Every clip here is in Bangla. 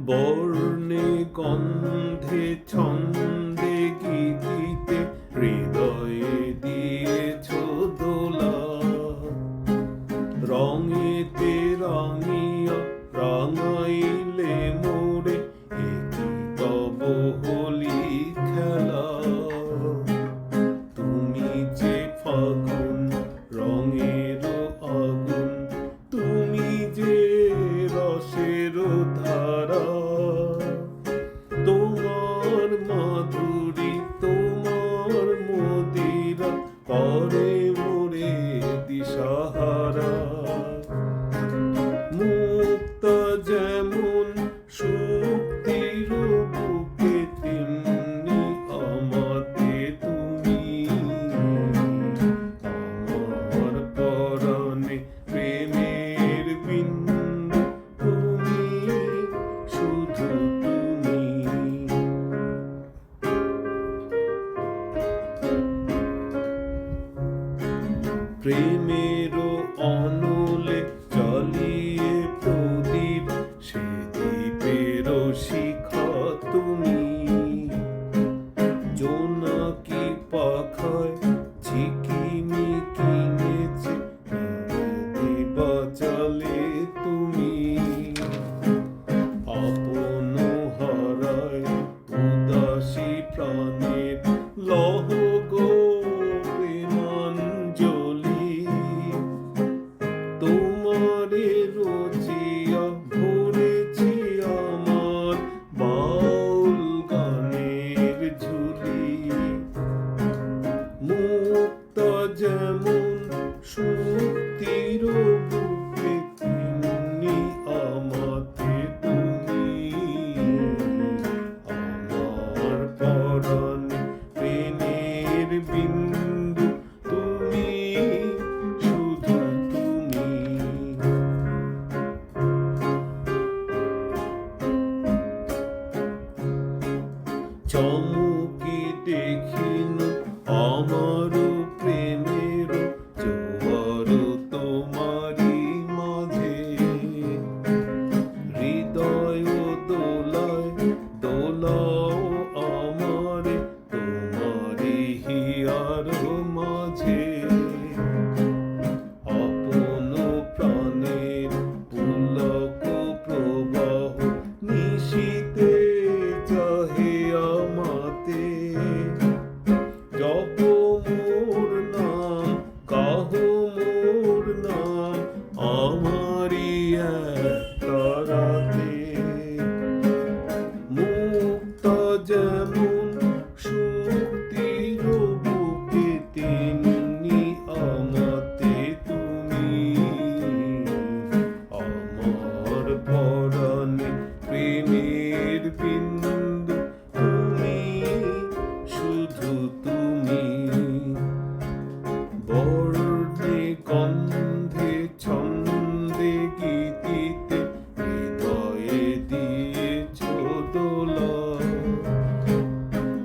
বর্ণে গন্ধে ছন্দে গীতিতে হৃদয়ে দিয়েছ দোলা, রঙেতে রাঙিয়া রাঙাইলে মোরে একই তব হোলি খেলা। তুমি যে ফাগুন রঙের আগুন, তুমি যে রসের ধারা, তোমার মাধুরী তোমার মদিরা করে মোরে দিশাহারা। মুক্তা যেমন শক্তির বুকে, তেমনি আমাতে তুমি। আমার পরাণে প্রেমের বিন্দু তুমি, শুধু তুমি। প্রেমেরও অনলে জ্বালিয়ে প্রদীপ, সে দ্বীপেরও শিখা তুমি। জোনাকি পাখায় ঝিকিমিকি নেচে বাজালে তুমি। আপন হারায় উদাসী প্রাণের লহ গো প্রেমাঞ্জলি। তোমারে রচিয়া ভরেছি আমার বাউল গানের ঝুলি। মুক্তা যেমন শক্তির বুকে, তেমনি আমাতে তুমি। আমার পরাণে প্রেমের বিন্দু তুমি, শুধু তুমি। চমকি দেখিন আমার প্রেমের জোয়ার তোমারি মাঝে। হৃদয় দোলায় দোলাও আমারে তোমারি হিয়ার মাঝে। আপন প্রাণের পুলক প্রবাহ নিশীতে চাহে আমাতে। জপ মোর নাম, কাহ মোর নাম, আমারি একটা রাতে। মুক্তা যেমন শক্তির বুকে, তেমনি আমাতে তুমি। আমার পরাণে প্রেমের বিন্দু তুমি, শুধু তুমি। বর্ণে গন্ধে ছন্দে গীতিতে হৃদয়ে দিয়েছ দোলা,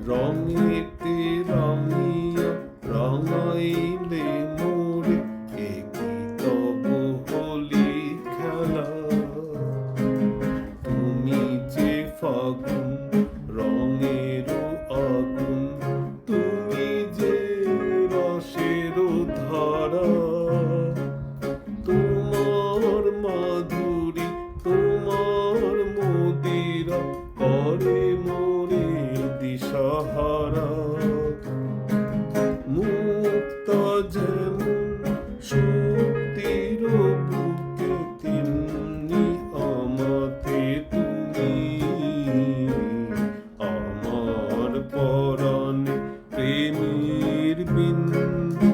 রঙেতে রাঙিয়া রাঙাইলে মোরে একই তব হোলি খেলা। তুমি যে ফাগুন রঙের আগুন, তুমি যে রসের ধারা, তোমার মাধুরী তোমার মদিরা করে মোরে দিশাহারা। মুক্তা যেমন শক্তির বুকে, তেমনি আমাতে তুমি। আমার পরাণে প্রেমের বিন্দু